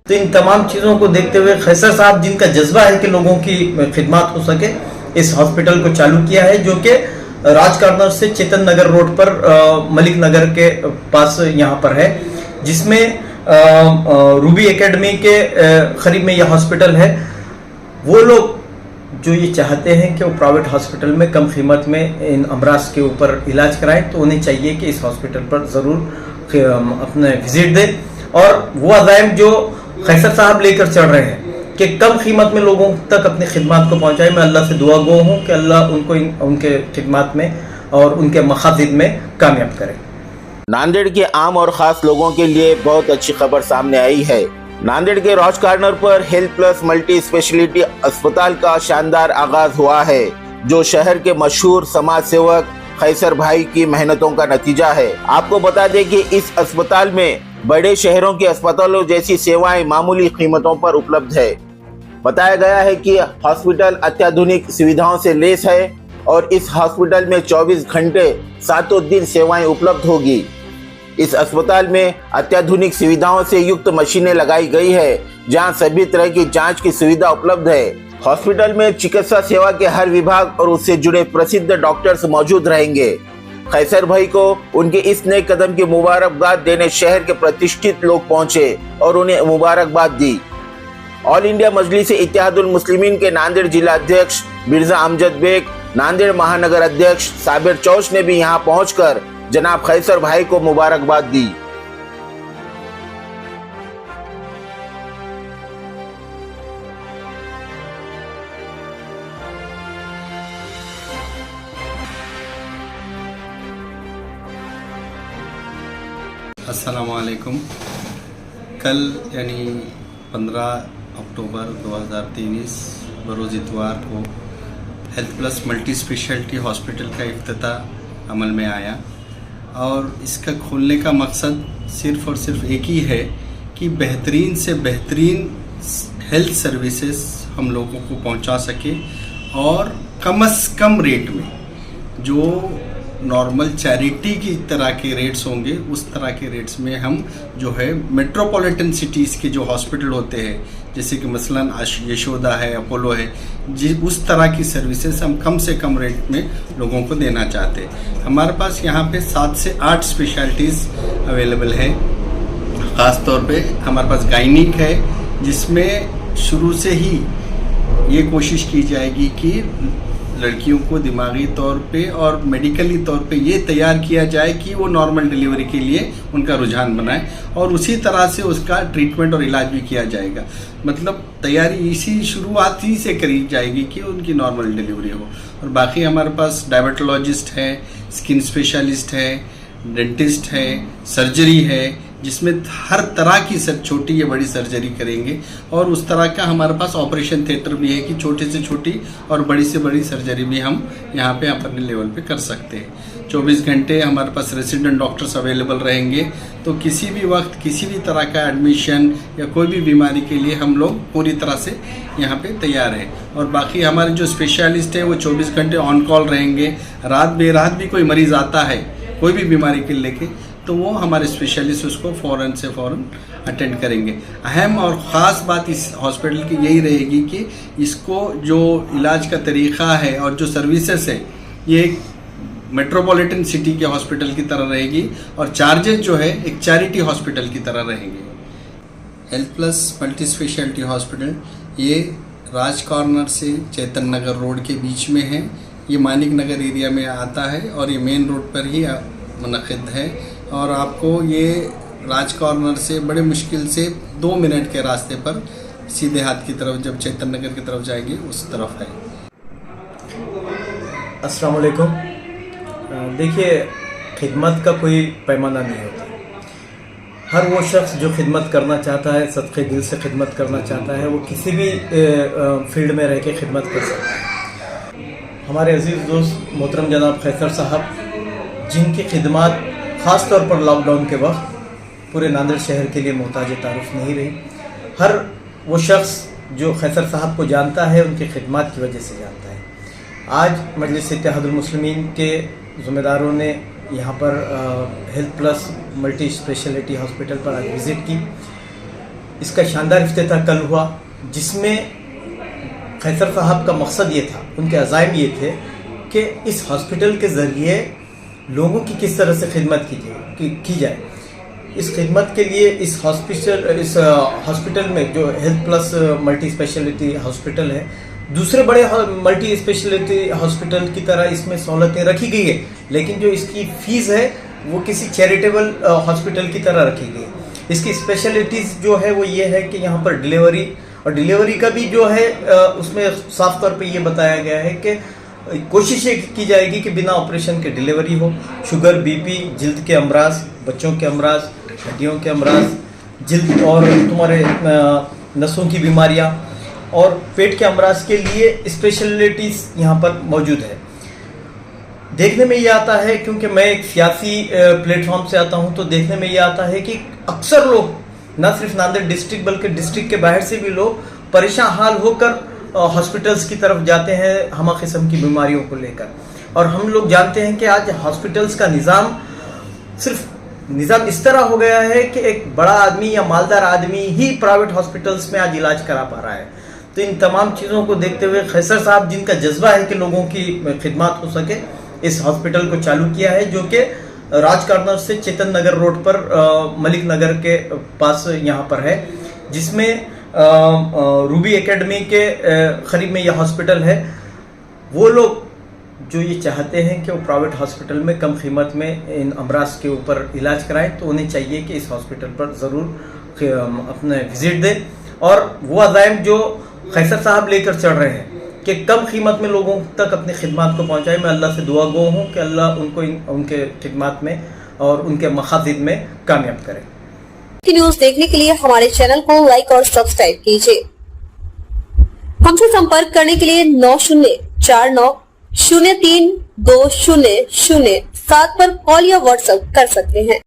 तो इन तमाम चीज़ों को देखते हुए खैसर साहब, जिनका जज्बा है कि लोगों की खिदमत हो सके, इस हॉस्पिटल को चालू किया है, जो कि राज कॉर्नर से चेतन नगर रोड पर मलिक नगर के पास यहाँ पर है, जिसमें रूबी एकेडमी के करीब में यह हॉस्पिटल है। वो लोग जो ये चाहते हैं कि वो प्राइवेट हॉस्पिटल में कम कीमत में इन अमराज के ऊपर इलाज कराएं, तो उन्हें चाहिए कि इस हॉस्पिटल पर ज़रूर अपने विजिट दें और वो अज़ाइम जो खैसर साहब लेकर चल रहे हैं कि कम कीमत में लोगों तक अपनी खिदमत को पहुंचाए। मैं अल्लाह से दुआ गो हूँ कि अल्लाह उनको उनके खिदमत में और उनके मकासद में कामयाब करे। नांदेड़ के आम और खास लोगों के लिए बहुत अच्छी खबर सामने आई है। नांदेड़ के राज कॉर्नर पर हेल्थ प्लस मल्टी स्पेशलिटी अस्पताल का शानदार आगाज हुआ है, जो शहर के मशहूर समाज सेवक खैसर भाई की मेहनतों का नतीजा है। आपको बता दें कि इस अस्पताल में बड़े शहरों के अस्पतालों जैसी सेवाएं मामूली कीमतों पर उपलब्ध है। बताया गया है कि हॉस्पिटल अत्याधुनिक सुविधाओं से लैस है और इस हॉस्पिटल में 24 घंटे 7 दिन सेवाएं उपलब्ध होगी। इस अस्पताल में अत्याधुनिक सुविधाओं से युक्त मशीनें लगाई गई है, जहां सभी तरह की जांच की सुविधा उपलब्ध है। हॉस्पिटल में चिकित्सा सेवा के हर विभाग और उससे जुड़े प्रसिद्ध डॉक्टर्स मौजूद रहेंगे। खैसर भाई को उनके इस नए कदम की मुबारकबाद देने शहर के प्रतिष्ठित लोग पहुंचे और उन्हें मुबारकबाद दी। ऑल इंडिया मजलिस इत्तेहादुल मुस्लिमीन के नांदेड़ जिला अध्यक्ष मिर्जा अमजद बेग, नांदेड़ महानगर अध्यक्ष साबिर चौश ने भी यहां पहुंचकर जनाब खैसर भाई को मुबारकबाद दी। अस्सलामुअलैकुम। कल यानी 15 अक्टूबर 2023 बरोज़ इतवार को health plus multi speciality hospital का इफ्तिताह अमल में आया और इसका खोलने का मकसद सिर्फ़ और सिर्फ एक ही है कि बेहतरीन से बेहतरीन हेल्थ सर्विसेज हम लोगों को पहुंचा सके और कम से कम रेट में, जो नॉर्मल चैरिटी की तरह के रेट्स होंगे उस तरह के रेट्स में हम जो है मेट्रोपॉलिटन सिटीज़ के जो हॉस्पिटल होते हैं, जैसे कि मसलन यशोदा है, अपोलो है, उस तरह की सर्विसेज हम कम से कम रेट में लोगों को देना चाहते हैं। हमारे पास यहाँ पे 7 से 8 स्पेशलिटीज़ अवेलेबल है। ख़ास तौर पे हमारे पास गायनिक है, जिसमें शुरू से ही ये कोशिश की जाएगी कि लड़कियों को दिमागी तौर पे और मेडिकली तौर पे ये तैयार किया जाए कि वो नॉर्मल डिलीवरी के लिए उनका रुझान बनाए और उसी तरह से उसका ट्रीटमेंट और इलाज भी किया जाएगा। मतलब तैयारी इसी शुरुआत ही से करी जाएगी कि उनकी नॉर्मल डिलीवरी हो। और बाकी हमारे पास डायबिटोलॉजिस्ट है, स्किन स्पेशलिस्ट है, डेंटिस्ट है, सर्जरी है, जिसमें हर तरह की छोटी या बड़ी सर्जरी करेंगे और उस तरह का हमारे पास ऑपरेशन थिएटर भी है कि छोटी से छोटी और बड़ी से बड़ी सर्जरी भी हम यहाँ पे अपने लेवल पे कर सकते हैं। 24 घंटे हमारे पास रेसिडेंट डॉक्टर्स अवेलेबल रहेंगे, तो किसी भी वक्त किसी भी तरह का एडमिशन या कोई भी बीमारी के लिए हम लोग पूरी तरह से यहाँ पे तैयार हैं। और बाकी हमारे जो स्पेशलिस्ट हैं वो 24 घंटे ऑन कॉल रहेंगे। रात बेरात भी कोई मरीज़ आता है कोई भी बीमारी के लेके, तो वो हमारे स्पेशलिस्ट उसको फ़ौरन से फ़ौरन अटेंड करेंगे। अहम और ख़ास बात इस हॉस्पिटल की यही रहेगी कि इसको जो इलाज का तरीक़ा है और जो सर्विसेज है ये एक मेट्रोपॉलिटन सिटी के हॉस्पिटल की तरह रहेगी और चार्जेस जो है एक चैरिटी हॉस्पिटल की तरह रहेंगे। Health plus multi speciality hospital ये राज कॉर्नर से चेतन नगर रोड के बीच में है। ये मानिक नगर एरिया में आता है और ये मेन रोड पर ही मुनक़िद है और आपको ये राज कॉर्नर से बड़े मुश्किल से 2 मिनट के रास्ते पर सीधे हाथ की तरफ जब चेतन नगर की तरफ जाएंगे उस तरफ है। अस्सलाम वालेकुम। देखिए, खिदमत का कोई पैमाना नहीं होता। हर वो शख्स जो खिदमत करना चाहता है, सदक़े दिल से खिदमत करना चाहता है, वो किसी भी फील्ड में रह के खिदमत कर सकता है। हमारे अजीज़ दोस्त मोहतरम जनाब खैसर साहब, जिनकी खिदमत ख़ास तौर पर लॉकडाउन के वक्त पूरे नांदेड़ शहर के लिए मोहताज तारुफ नहीं रही। हर वो शख्स जो खैसर साहब को जानता है उनकी खिदमत की वजह से जानता है। आज मजलिस इत्तेहादुल मुस्लिमीन के ज़िम्मेदारों ने यहाँ पर health plus multi speciality hospital पर आज विज़िट की। इसका शानदार इफ्तिताह कल हुआ, जिसमें खैसर साहब का मकसद ये था, उनके अज़ाइम ये थे कि इस हॉस्पिटल के ज़रिए लोगों की किस तरह से खिदमत की जाए। इस खिदमत के लिए इस हॉस्पिटल में जो health plus multi speciality hospital है, दूसरे बड़े मल्टी स्पेशलिटी हॉस्पिटल की तरह इसमें सहूलतें रखी गई है, लेकिन जो इसकी फ़ीस है वो किसी चैरिटेबल हॉस्पिटल की तरह रखी गई है। इसकी स्पेशलिटीज़ जो है वो ये है कि यहाँ पर डिलीवरी का भी जो है उसमें साफ तौर पे ये बताया गया है कि कोशिश ये की जाएगी कि बिना ऑपरेशन के डिलीवरी हो। शुगर, बीपी, जिल्द के अमराज, बच्चों के अमराज, हड्डियों के अमराज, जिल्द और तुम्हारे नसों की बीमारियाँ और पेट के अमराज के लिए स्पेशलिटीज़ यहाँ पर मौजूद है। देखने में ये आता है, क्योंकि मैं एक सियासी प्लेटफॉर्म से आता हूँ, तो देखने में ये आता है कि अक्सर लोग न सिर्फ नांदेड़ डिस्ट्रिक्ट बल्कि डिस्ट्रिक्ट के बाहर से भी लोग परेशान हाल होकर हॉस्पिटल्स की तरफ जाते हैं हमा किस्म की बीमारियों को लेकर। और हम लोग जानते हैं कि आज हॉस्पिटल्स का निज़ाम इस तरह हो गया है कि एक बड़ा आदमी या मालदार आदमी ही प्राइवेट हॉस्पिटल्स में आज इलाज करा पा रहा है। तो इन तमाम चीज़ों को देखते हुए खैसर साहब, जिनका जज्बा है कि लोगों की खिदमत हो सके, इस हॉस्पिटल को चालू किया है, जो कि राज कार्नर से चेतन नगर रोड पर मलिक नगर के पास यहाँ पर है, जिसमें रूबी एकेडमी के करीब में यह हॉस्पिटल है। वो लोग जो ये चाहते हैं कि वो प्राइवेट हॉस्पिटल में कम कीमत में इन अमराज के ऊपर इलाज कराएं, तो उन्हें चाहिए कि इस हॉस्पिटल पर ज़रूर अपने विजिट दें और वो अज़ाइम जो खैसर साहब लेकर चल रहे हैं कि कम कीमत में लोगों तक अपनी खिदमत को पहुँचाए। मैं अल्लाह से दुआ गो हूँ कि अल्लाह उनको उनके खिदमत में और उनके मकासद में कामयाब करे। की न्यूज देखने के लिए हमारे चैनल को लाइक और सब्सक्राइब कीजिए। हमसे संपर्क करने के लिए 9049032007 पर कॉल या व्हाट्सएप कर सकते हैं।